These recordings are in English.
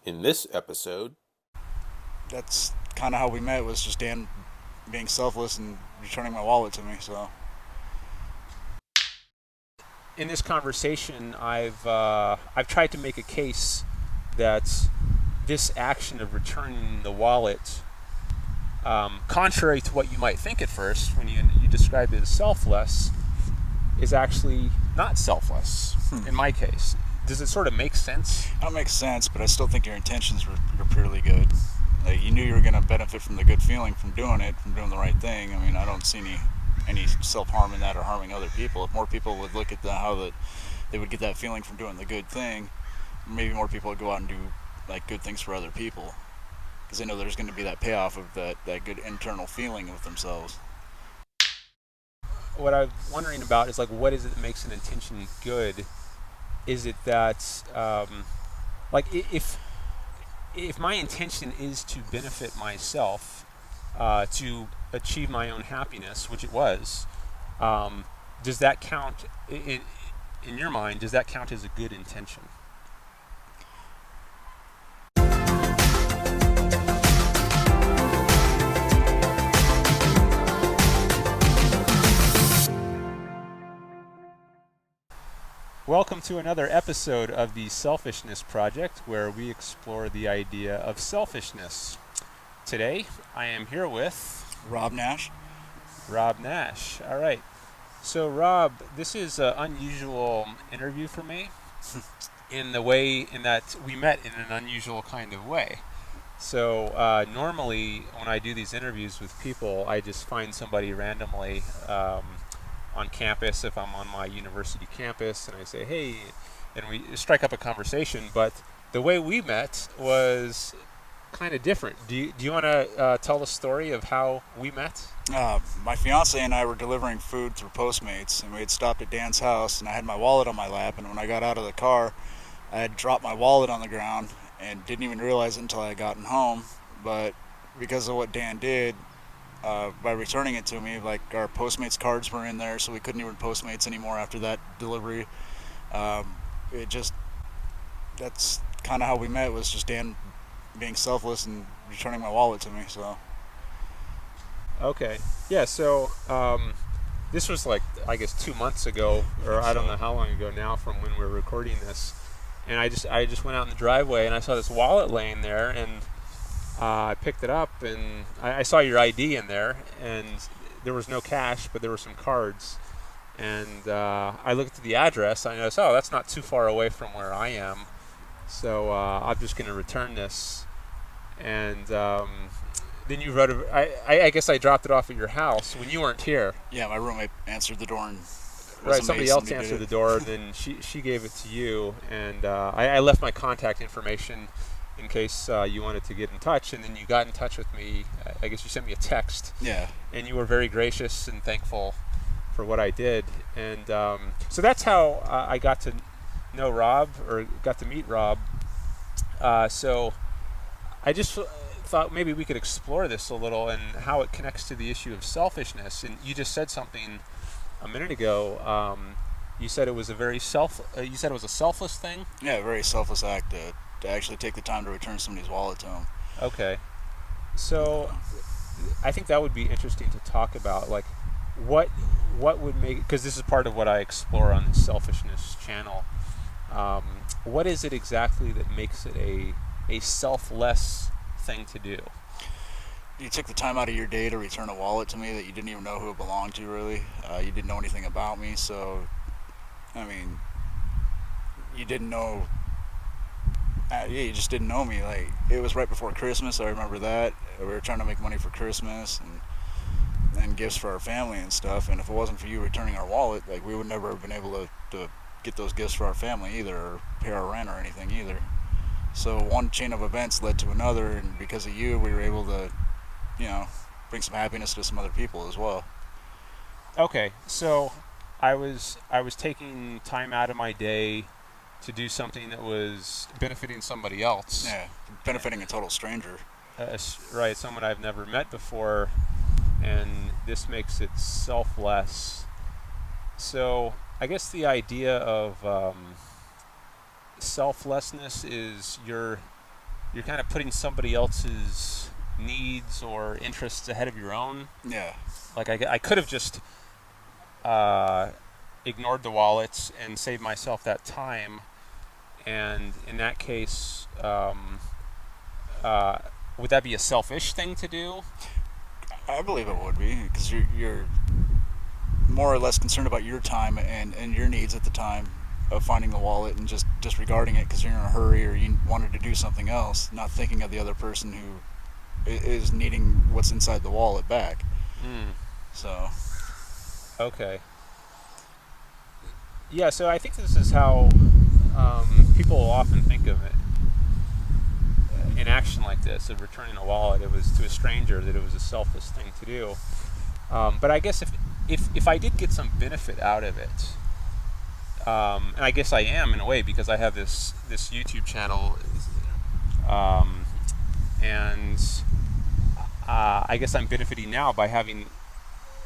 In this episode, That's kind of how we met. Was just Dan being selfless and returning my wallet to me. So In this conversation, I've tried to make a case that this action of returning the wallet, contrary to what you might think at first when you describe it as selfless, is actually not selfless. In my case, does it sort of make sense? that makes sense, but I still think your intentions were pretty good. Like, you knew you were going to benefit from the good feeling from doing it, from doing the right thing. I mean, I don't see any self harm in that or harming other people. If more people would look at how that they would get that feeling from doing the good thing, maybe more people would go out and do like good things for other people because they know there's going to be that payoff of that good internal feeling with themselves. What I'm wondering about is like, what is it that makes an intention good? Is it that, like, if my intention is to benefit myself, to achieve my own happiness, which it was, does that count in your mind? Does that count as a good intention? Welcome to another episode of the Selfishness Project, where we explore the idea of selfishness. Today, I am here with Rob Nash. Rob Nash. All right. So, Rob, this is an unusual interview for me in that we met in an unusual kind of way. So, normally when I do these interviews with people, I just find somebody randomly on campus, if I'm on my university campus, and I say, hey, and we strike up a conversation. But the way we met was kind of different. Do you want to tell the story of how we met? My fiance and I were delivering food through Postmates, and we had stopped at Dan's house, and I had my wallet on my lap, and when I got out of the car, I had dropped my wallet on the ground and didn't even realize it until I had gotten home. But because of what Dan did, by returning it to me, like, our Postmates cards were in there, so we couldn't even Postmates anymore after that delivery. That's kind of how we met. Was just Dan being selfless and returning my wallet to me. So Okay. Yeah, so this was like, I guess, 2 months ago, or I don't know how long ago now from when we were recording this. And I just went out in the driveway and I saw this wallet laying there, and I picked it up, and I saw your ID in there, and there was no cash, but there were some cards. And I looked at the address, and I noticed, oh, that's not too far away from where I am. So I'm just going to return this. And then you wrote, I guess I dropped it off at your house when you weren't here. yeah, my roommate answered the door and Right, somebody else answered the door, then she gave it to you, and I left my contact information in case you wanted to get in touch, and then you got in touch with me. I guess you sent me a text. Yeah. And you were very gracious and thankful for what I did. And so that's how I got to know Rob, or got to meet Rob. So I just thought maybe we could explore this a little and how it connects to the issue of selfishness. And you just said something a minute ago. You said it was you said it was a selfless thing? Yeah, a very selfless act to actually take the time to return somebody's wallet to them. Okay. So I think that would be interesting to talk about. Like, what would make, because this is part of what I explore on the Selfishness channel. What is it exactly that makes it a selfless thing to do? You took the time out of your day to return a wallet to me that you didn't even know who it belonged to, really. You didn't know anything about me, so, I mean, you didn't know, you just didn't know me. Like, it was right before Christmas, I remember that. We were trying to make money for Christmas and gifts for our family and stuff, and if it wasn't for you returning our wallet, like, we would never have been able to get those gifts for our family either, or pay our rent or anything either. So one chain of events led to another, and because of you, we were able to, bring some happiness to some other people as well. Okay, so I was taking time out of my day to do something that was benefiting somebody else. Yeah, benefiting a total stranger. Right, someone I've never met before, and this makes it selfless. So I guess the idea of selflessness is you're kind of putting somebody else's needs or interests ahead of your own. Yeah. Like I could have just ignored the wallets and saved myself that time. And in that case, would that be a selfish thing to do? I believe it would be, because you're more or less concerned about your time and your needs at the time of finding the wallet and just disregarding it because you're in a hurry or you wanted to do something else, not thinking of the other person who is needing what's inside the wallet back. Mm. So, Okay. Yeah, so I think this is how people will often think of it. In action like this, of returning a wallet, it was to a stranger that it was a selfless thing to do. But I guess if I did get some benefit out of it, and I guess I am in a way because I have this YouTube channel, and I guess I'm benefiting now by having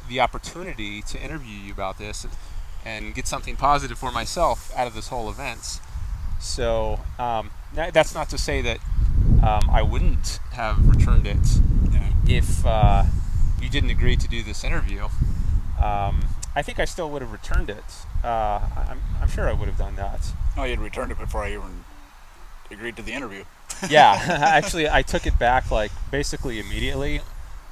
the opportunity to interview you about this and get something positive for myself out of this whole event. So that's not to say that I wouldn't have returned it if you didn't agree to do this interview. I think I still would have returned it. I'm sure I would have done that. oh, you'd returned it before I even agreed to the interview. Yeah, actually, I took it back like basically immediately.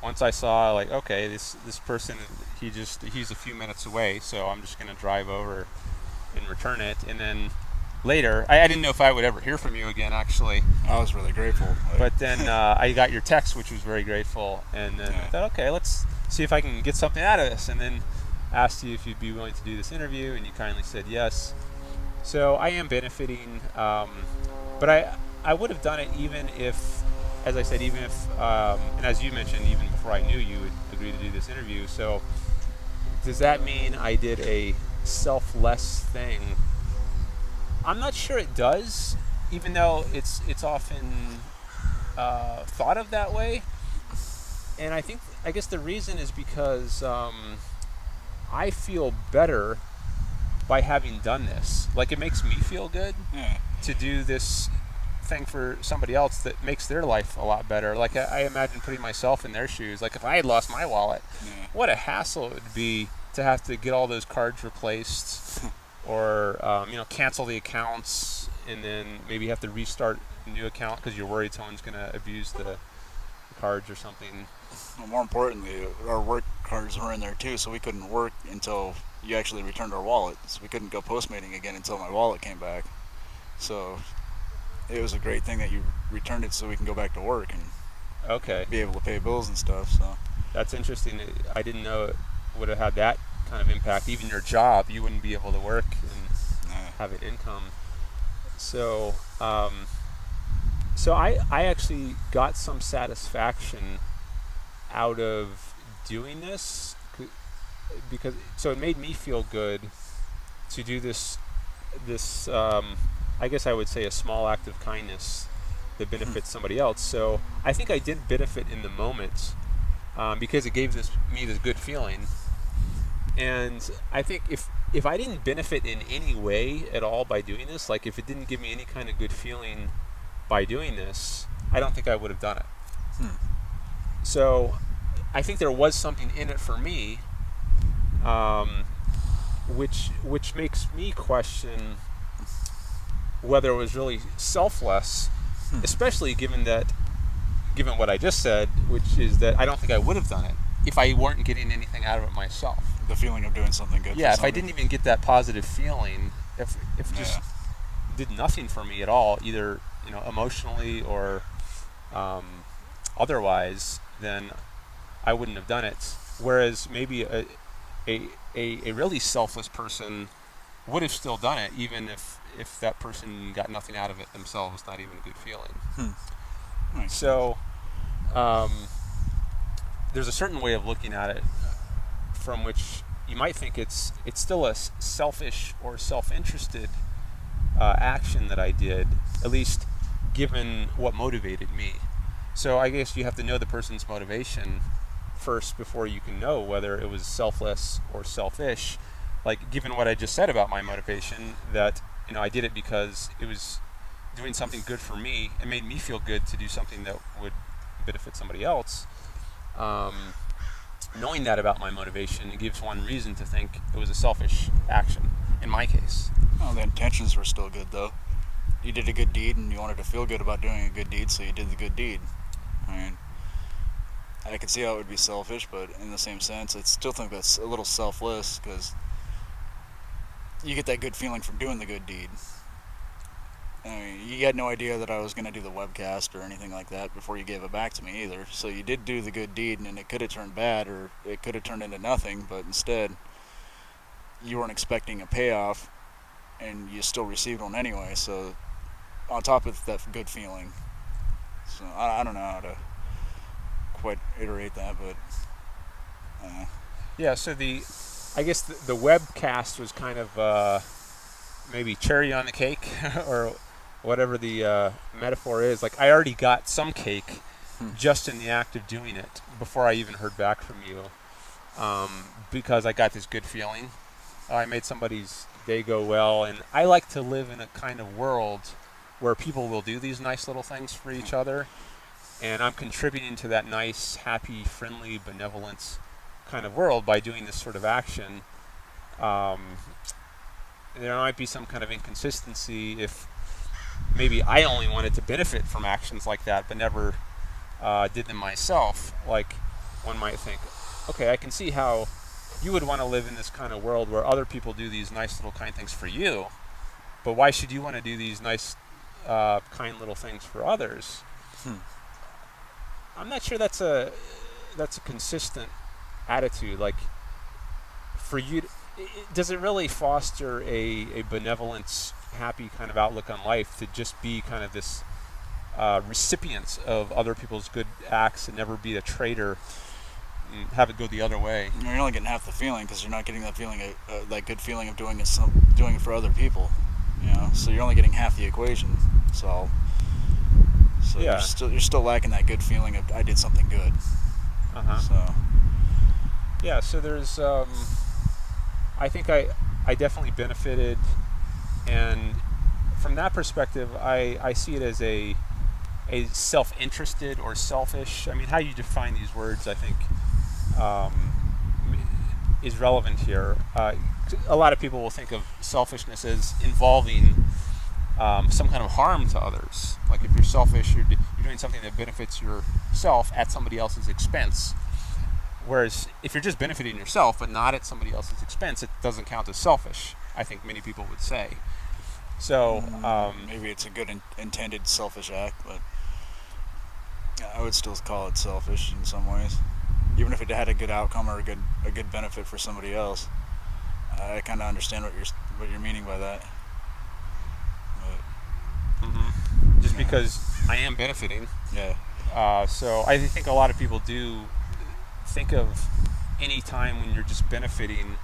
Once I saw like, okay, this person, he's a few minutes away, so I'm just gonna drive over and return it. And then later, I didn't know if I would ever hear from you again, actually. I was really grateful. But then I got your text, which was very grateful, and then I thought, okay, let's see if I can get something out of this. And then asked you if you'd be willing to do this interview, and you kindly said yes. So I am benefiting, but I would have done it even if, as I said, even if, and as you mentioned, even before I knew you would agree to do this interview. So does that mean I did a selfless thing? I'm not sure it does, even though it's often thought of that way. And I guess the reason is because I feel better by having done this. Like, it makes me feel good to do this thing for somebody else that makes their life a lot better. Like, I imagine putting myself in their shoes. Like, if I had lost my wallet, what a hassle it would be to have to get all those cards replaced or cancel the accounts and then maybe have to restart a new account because you're worried someone's going to abuse the cards or something. Well, more importantly, our work cards were in there too, so we couldn't work until you actually returned our wallet. So we couldn't go postmating again until my wallet came back. So it was a great thing that you returned it so we can go back to work and be able to pay bills and stuff. So that's interesting. I didn't know it would have had that kind of impact. Even your job, you wouldn't be able to work and have an income. So I actually got some satisfaction out of doing this because it made me feel good to do this I guess I would say a small act of kindness that benefits somebody else. So I think I did benefit in the moment because it gave me this good feeling. And I think if I didn't benefit in any way at all by doing this, like if it didn't give me any kind of good feeling by doing this, I don't think I would have done it. So I think there was something in it for me, which makes me question whether it was really selfless, especially given what I just said, which is that I don't think I would have done it if I weren't getting anything out of it myself. The feeling of doing something good. Yeah, if I didn't even get that positive feeling, if it just did nothing for me at all, either emotionally or otherwise, then I wouldn't have done it. Whereas maybe a really selfless person would have still done it, even if that person got nothing out of it themselves, not even a good feeling. Nice. So there's a certain way of looking at it from which you might think it's still a selfish or self-interested action that I did, at least given what motivated me. So I guess you have to know the person's motivation first before you can know whether it was selfless or selfish. Like, given what I just said about my motivation, that I did it because it was doing something good for me, it made me feel good to do something that would benefit somebody else. Um, Knowing that about my motivation, it gives one reason to think it was a selfish action in my case. Oh, the intentions were still good though. You did a good deed, and you wanted to feel good about doing a good deed, so you did the good deed. I mean, I can see how it would be selfish, but in the same sense, I still think that's a little selfless because you get that good feeling from doing the good deed. I mean, you had no idea that I was going to do the webcast or anything like that before you gave it back to me either. So you did do the good deed, and it could have turned bad or it could have turned into nothing, but instead, you weren't expecting a payoff, and you still received one anyway. So, on top of that good feeling, so I don't know how to quite iterate that, but Yeah, so I guess the webcast was kind of maybe cherry on the cake, or whatever the metaphor is. Like I already got some cake just in the act of doing it before I even heard back from you, because I got this good feeling. I made somebody's day go well, and I like to live in a kind of world where people will do these nice little things for each other, and I'm contributing to that nice, happy, friendly, benevolence kind of world by doing this sort of action. Um, there might be some kind of inconsistency if maybe I only wanted to benefit from actions like that, but never did them myself. Like one might think, okay, I can see how you would want to live in this kind of world where other people do these nice little kind things for you, but why should you want to do these nice, kind little things for others? I'm not sure that's a consistent attitude. Like for you, does it really foster a benevolence, happy kind of outlook on life to just be kind of this recipients of other people's good acts and never be a traitor and have it go the other way? you're only getting half the feeling because you're not getting that feeling, that good feeling of doing it for other people. So you're only getting half the equation. So Yeah. you're still lacking that good feeling of I did something good. So Yeah, so there's, I think I definitely benefited, and from that perspective, I see it as a self-interested or selfish. I mean, how you define these words, I think, is relevant here. A lot of people will think of selfishness as involving some kind of harm to others. Like if you're selfish, you're doing something that benefits yourself at somebody else's expense. Whereas if you're just benefiting yourself but not at somebody else's expense, it doesn't count as selfish, I think many people would say. So maybe it's a good intended selfish act, but I would still call it selfish in some ways, even if it had a good outcome or a good benefit for somebody else. I kind of understand what you're meaning by that. Just because I am benefiting. Yeah. So I think a lot of people do think of any time when you're just benefiting,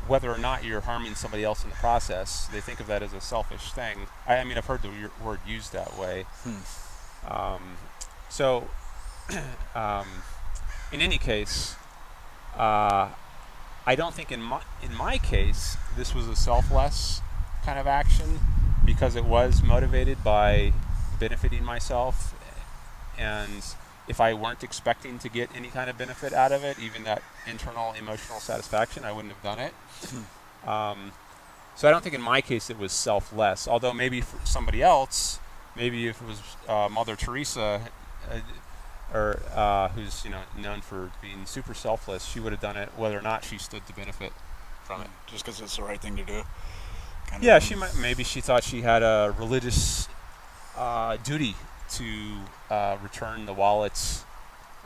whether or not you're harming somebody else in the process, they think of that as a selfish thing. I mean, I've heard the word used that way. So, in any case, I don't think in my case this was a selfless kind of action because it was motivated by benefiting myself, and if I weren't expecting to get any kind of benefit out of it, even that internal emotional satisfaction, I wouldn't have done it. So I don't think in my case it was selfless, although maybe for somebody else, maybe if it was Mother Teresa, or who's known for being super selfless, she would have done it whether or not she stood to benefit from it. Just because it's the right thing to do. Yeah, she might. Maybe she thought she had a religious duty to return the wallets.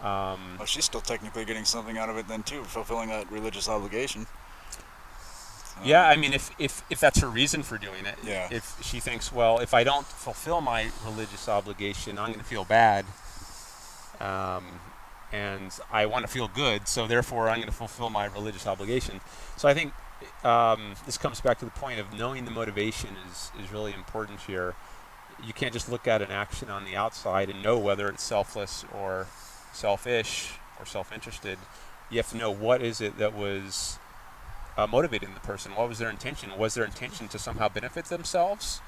Well, she's still technically getting something out of it then too, fulfilling that religious obligation. Yeah, I mean, if that's her reason for doing it, Yeah. if she thinks, well, if I don't fulfill my religious obligation, I'm going to feel bad, and I want to feel good, so therefore I'm going to fulfill my religious obligation. So I think this comes back to the point of knowing the motivation is really important here. You can't just look at an action on the outside and know whether it's selfless or selfish or self-interested. You have to know what is it that was motivating the person. What was their intention? Was their intention to somehow benefit themselves?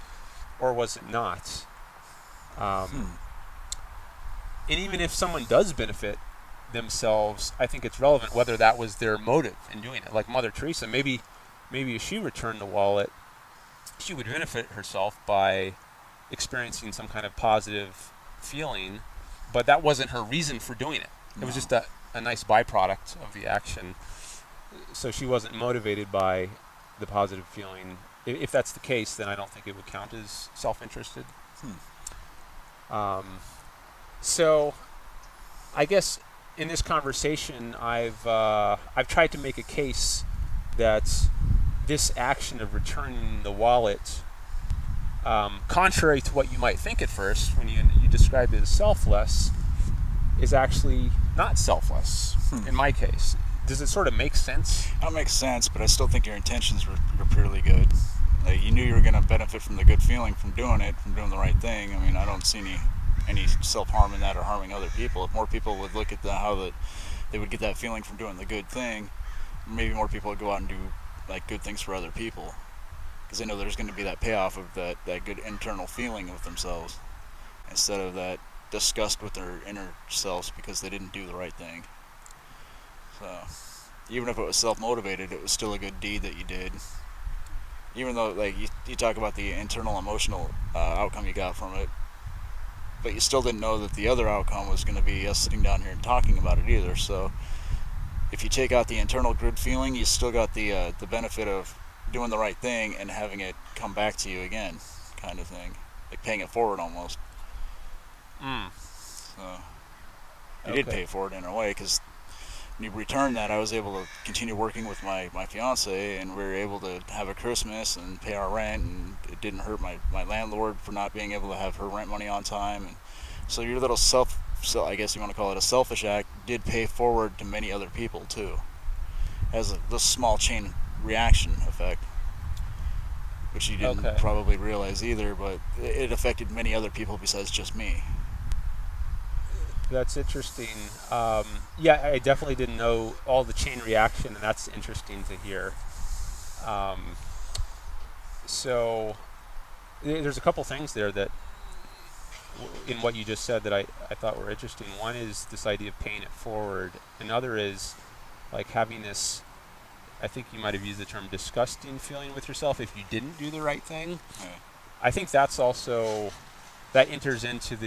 or was it not? Hmm. And even if someone does benefit themselves, I think it's relevant whether that was their motive in doing it. Like Mother Teresa, maybe if she returned the wallet, she would benefit herself by experiencing some kind of positive feeling, but that wasn't her reason for doing it. It was No. just a nice byproduct of the action. So she wasn't motivated by the positive feeling. If that's the case, then I don't think it would count as self-interested. Hmm. Um, so I guess in this conversation, I've tried to make a case that this action of returning the wallet, contrary to what you might think at first when you describe it as selfless, is actually not selfless. In my case, does it sort of make sense? That makes sense, but I still think your intentions were purely good. Like, you knew you were going to benefit from the good feeling from doing it, from doing the right thing. I mean, I don't see any self harm in that or harming other people. If more people would look at how that they would get that feeling from doing the good thing, maybe more people would go out and do like good things for other people, because they know there's going to be that payoff of that good internal feeling with themselves, instead of that disgust with their inner selves because they didn't do the right thing. So even if it was self-motivated, it was still a good deed that you did. Even though, like, you talk about the internal emotional outcome you got from it, but you still didn't know that the other outcome was going to be us sitting down here and talking about it either. So if you take out the internal good feeling, you still got the benefit of doing the right thing and having it come back to you again, kind of thing, like paying it forward almost. Mm. So you did pay it forward in a way, because when you returned that, I was able to continue working with my fiance, and we were able to have a Christmas and pay our rent, and it didn't hurt my landlord for not being able to have her rent money on time. And so your little so I guess you want to call it a selfish act, did pay forward to many other people too, as this small chain reaction effect, which you didn't Okay. probably realize either, but it affected many other people besides just me. That's interesting. Yeah, I definitely didn't know all the chain reaction, and that's interesting to hear. Um, so there's a couple things there that, in what you just said, that I thought were interesting. One is this idea of paying it forward. Another is like having this, I think you might have used the term disgusting feeling with yourself if you didn't do the right thing. Yeah. I think that's also, that enters into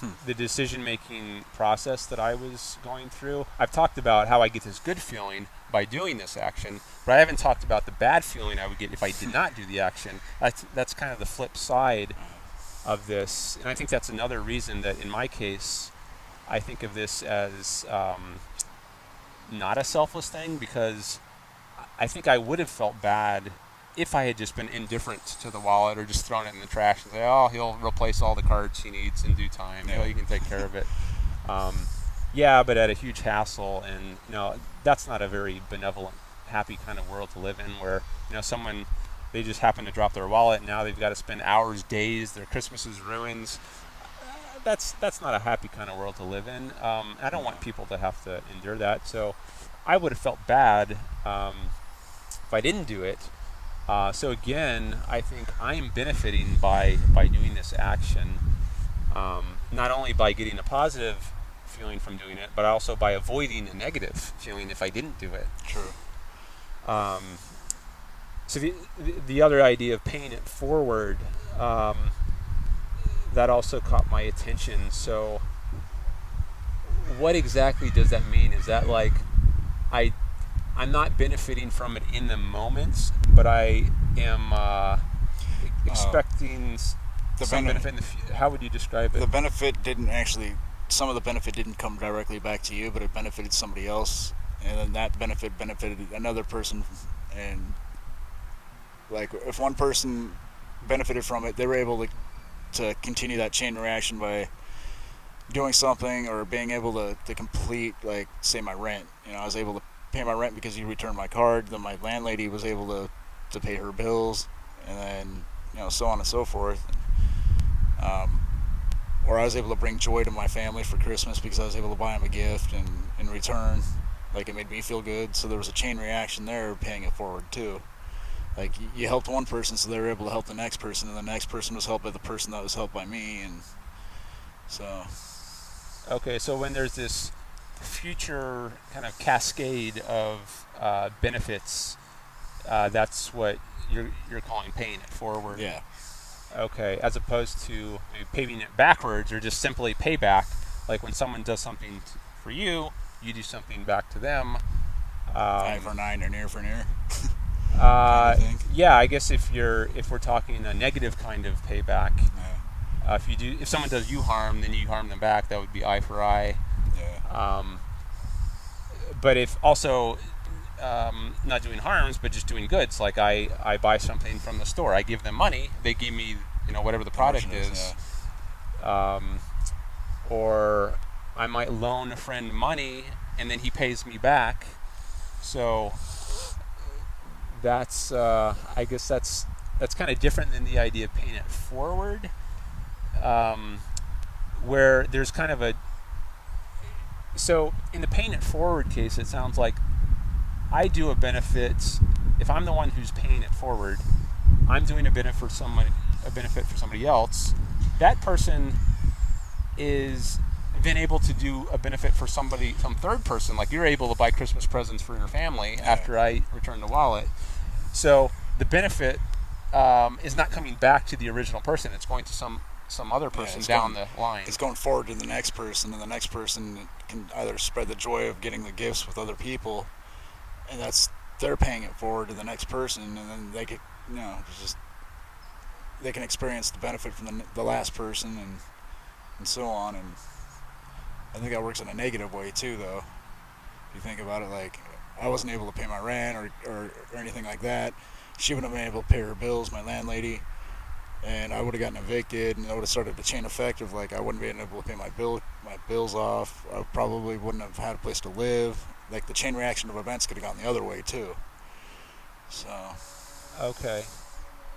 Hmm. the decision making process that I was going through. I've talked about how I get this good feeling by doing this action, but I haven't talked about the bad feeling I would get if I did not do the action. That's kind of the flip side of this, and I think that's another reason that in my case I think of this as not a selfless thing, because I think I would have felt bad if I had just been indifferent to the wallet or just thrown it in the trash and say, "Oh, he'll replace all the cards he needs in due time. Yeah. You can take care of it." Yeah, but at a huge hassle, and that's not a very benevolent, happy kind of world to live in, where someone, they just happen to drop their wallet and now they've got to spend hours, days, their Christmas is ruined. That's not a happy kind of world to live in. I don't want people to have to endure that. So I would have felt bad if I didn't do it. So again, I think I'm benefiting by doing this action, not only by getting a positive feeling from doing it, but also by avoiding a negative feeling if I didn't do it. True. So the other idea of paying it forward, that also caught my attention. So what exactly does that mean? Is that like I'm not benefiting from it in the moment, but I am expecting some benefit in the how would you describe it? The benefit didn't actually. Some of the benefit didn't come directly back to you, but it benefited somebody else, and then that benefit benefited another person. And like, if one person benefited from it, they were able to continue that chain reaction by doing something or being able to complete, like, say, my rent. I was able to pay my rent because you returned my card. Then my landlady was able to pay her bills, and then so on and so forth. Or I was able to bring joy to my family for Christmas because I was able to buy them a gift, and in return, like, it made me feel good. So there was a chain reaction there, paying it forward too. like you helped one person, so they were able to help the next person, and the next person was helped by the person that was helped by me, and so Okay, so when there's this future kind of cascade of benefits, that's what you're calling paying it forward. yeah, Okay, as opposed to maybe paving it backwards or just simply payback, like when someone does something for you, you do something back to them. eye for an eye and ear for an ear, kind of thing. Yeah, I guess if we're talking a negative kind of payback, Yeah, if someone does you harm, then you harm them back. That would be eye for eye. yeah, But if also not doing harms, but just doing goods, like I buy something from the store, I give them money, they give me whatever the product is, or I might loan a friend money and then he pays me back. So that's I guess that's kind of different than the idea of paying it forward, where there's kind of a so in the paying it forward case, it sounds like I do a benefit. If I'm the one who's paying it forward, I'm doing a benefit for somebody else. That person is then able to do a benefit for some third person. Like you're able to buy Christmas presents for your family after I return the wallet. So the benefit is not coming back to the original person. It's going to some other person down the line. It's going forward to the next person, and the next person can either spread the joy of getting the gifts with other people, and they're paying it forward to the next person, and then they could, they can experience the benefit from the last person, and so on. And I think that works in a negative way too, though. If you think about it, like I wasn't able to pay my rent or anything like that. She wouldn't have been able to pay her bills, my landlady, and I would have gotten evicted, and it would have started the chain effect of like I wouldn't be able to pay my bills off. I probably wouldn't have had a place to live. Like the chain reaction of events could have gone the other way too. So. Okay.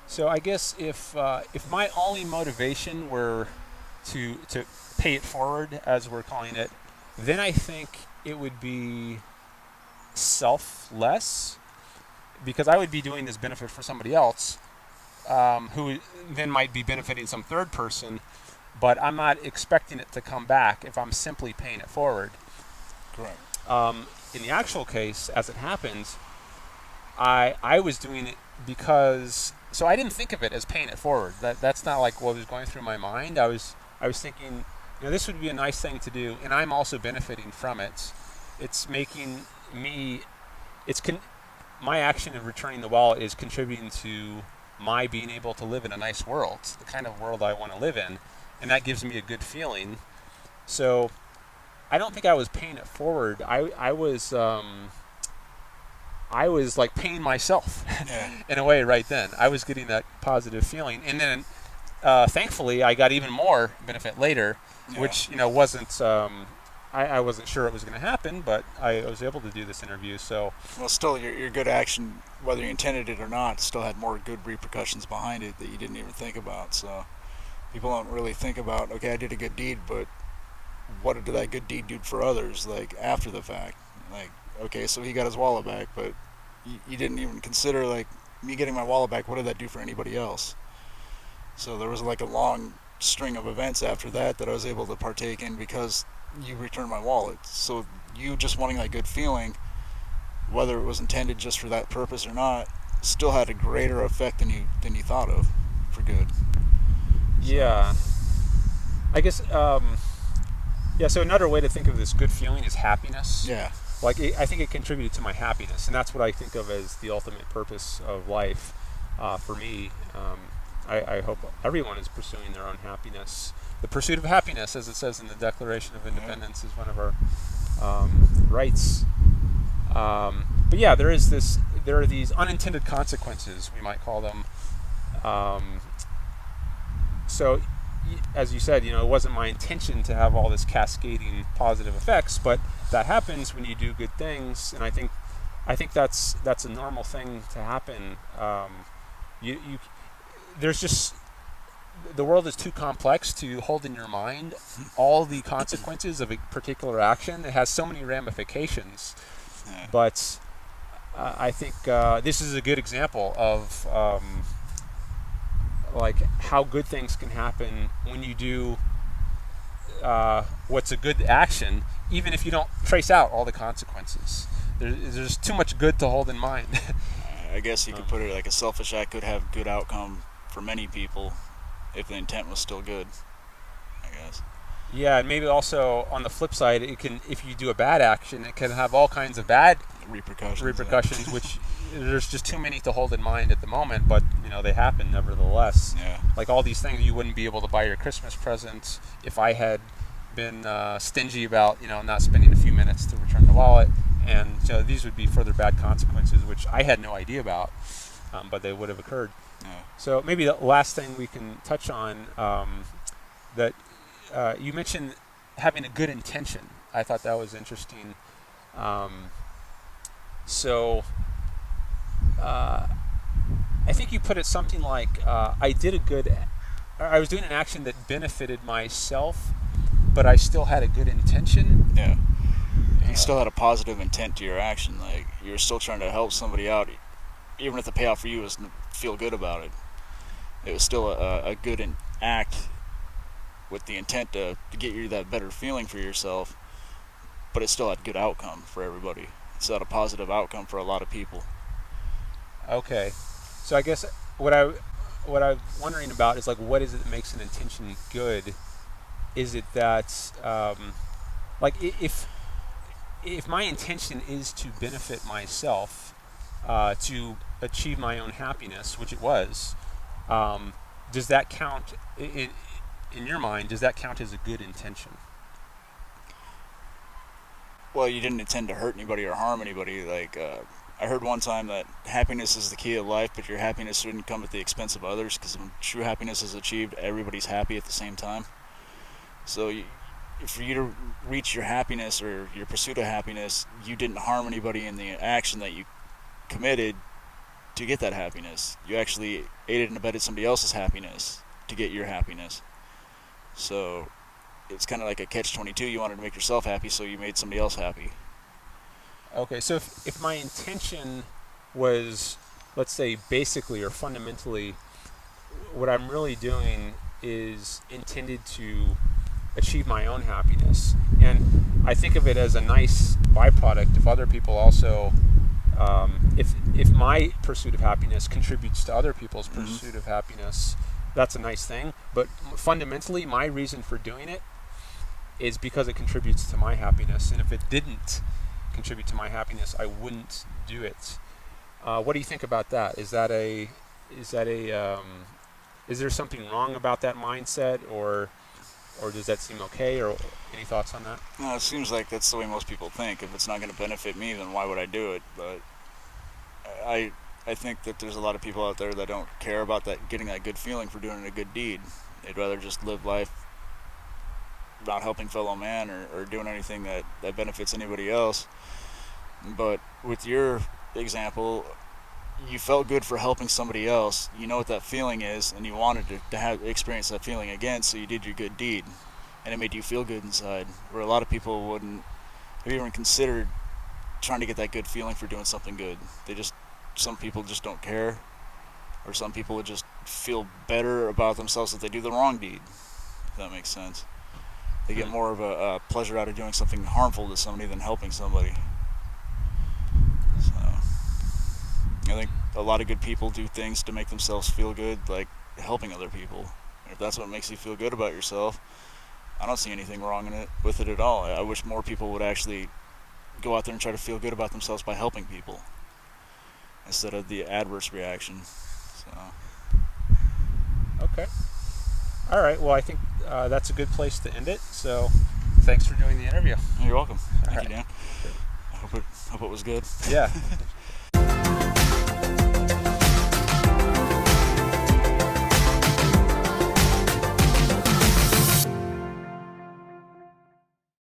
So I guess if my only motivation were to pay it forward, as we're calling it, then I think it would be selfless, because I would be doing this benefit for somebody else, who then might be benefiting some third person, but I'm not expecting it to come back if I'm simply paying it forward. Correct. In the actual case, as it happens, I was doing it because I didn't think of it as paying it forward. That's not like what was going through my mind. I was thinking, this would be a nice thing to do, and I'm also benefiting from it. It's making me, my action of returning the wallet is contributing to my being able to live in a nice world, the kind of world I want to live in, and that gives me a good feeling. So I don't think I was paying it forward. I was like paying myself in a way right then. I was getting that positive feeling, and then thankfully I got even more benefit later, which wasn't. I wasn't sure it was going to happen, but I was able to do this interview. So well, still your good action, whether you intended it or not, still had more good repercussions behind it that you didn't even think about. So people don't really think about, okay, I did a good deed, but what did that good deed do for others, like after the fact? Like, okay, so he got his wallet back, but you didn't even consider, like, me getting my wallet back, what did that do for anybody else? So there was like a long string of events after that I was able to partake in because you returned my wallet. So you just wanting that good feeling, whether it was intended just for that purpose or not, still had a greater effect than you thought of for good. Yeah, I guess so another way to think of this good feeling is happiness. Yeah. Like I think it contributed to my happiness, and that's what I think of as the ultimate purpose of life for me. I hope everyone is pursuing their own happiness. The pursuit of happiness, as it says in the Declaration of Independence, is one of our rights. But yeah, there are these unintended consequences, we might call them. So, as you said, it wasn't my intention to have all this cascading positive effects, but that happens when you do good things, and I think that's a normal thing to happen. There's just, the world is too complex to hold in your mind all the consequences of a particular action. It has so many ramifications, but I think this is a good example of like how good things can happen when you do what's a good action, even if you don't trace out all the consequences. There's too much good to hold in mind. I guess you could put it like a selfish act could have good outcome for many people if the intent was still good, I guess. Yeah, and maybe also on the flip side, it can, if you do a bad action, it can have all kinds of bad repercussions, Yeah. which there's just too many to hold in mind at the moment, but they happen nevertheless. Yeah. Like all these things, you wouldn't be able to buy your Christmas presents if I had been stingy about not spending a few minutes to return the wallet, and these would be further bad consequences, which I had no idea about, but they would have occurred. Yeah. So maybe the last thing we can touch on that you mentioned having a good intention. I thought that was interesting. So I think you put it something like, I was doing an action that benefited myself, but I still had a good intention. Yeah. You still had a positive intent to your action. Like, you were still trying to help somebody out, even if the payoff for you was to feel good about it. It was still a good act with the intent to get you that better feeling for yourself, but it still had good outcome for everybody. It still had a positive outcome for a lot of people. Okay, so I guess what I'm wondering about is, like, what is it that makes an intention good? Is it that like if my intention is to benefit myself, to achieve my own happiness, which it was, does that count in your mind? Does that count as a good intention? Well, you didn't intend to hurt anybody or harm anybody. Like, I heard one time that happiness is the key of life, but your happiness shouldn't come at the expense of others, because when true happiness is achieved, everybody's happy at the same time. So for you to reach your happiness or your pursuit of happiness, you didn't harm anybody in the action that you committed to get that happiness. You actually aided and abetted somebody else's happiness to get your happiness. So it's kind of like a catch-22. You wanted to make yourself happy, so you made somebody else happy. Okay, so if my intention was, let's say, basically or fundamentally, what I'm really doing is intended to achieve my own happiness, and I think of it as a nice byproduct if other people also, if my pursuit of happiness contributes to other people's pursuit of happiness, that's a nice thing. But fundamentally, my reason for doing it is because it contributes to my happiness, and if it didn't contribute to my happiness, I wouldn't do it. What do you think about that? Is there something wrong about that mindset, or does that seem okay? Or any thoughts on that? No, it seems like that's the way most people think. If it's not going to benefit me, then why would I do it? But I think that there's a lot of people out there that don't care about that, getting that good feeling for doing a good deed. They'd rather just live life not helping fellow man or doing anything that benefits anybody else. But with your example, you felt good for helping somebody else. You know what that feeling is, and you wanted to have experience that feeling again, so you did your good deed, and it made you feel good inside. Where a lot of people wouldn't have even considered trying to get that good feeling for doing something good. Some people just don't care, or some people would just feel better about themselves if they do the wrong deed. If that makes sense. They get more of a pleasure out of doing something harmful to somebody than helping somebody. So I think a lot of good people do things to make themselves feel good, like helping other people. And if that's what makes you feel good about yourself, I don't see anything wrong with it at all. I wish more people would actually go out there and try to feel good about themselves by helping people, instead of the adverse reaction. So. Okay. All right. Well, I think that's a good place to end it. So, thanks for doing the interview. You're welcome. Thank All you, right. Dan. I hope it was good. Yeah.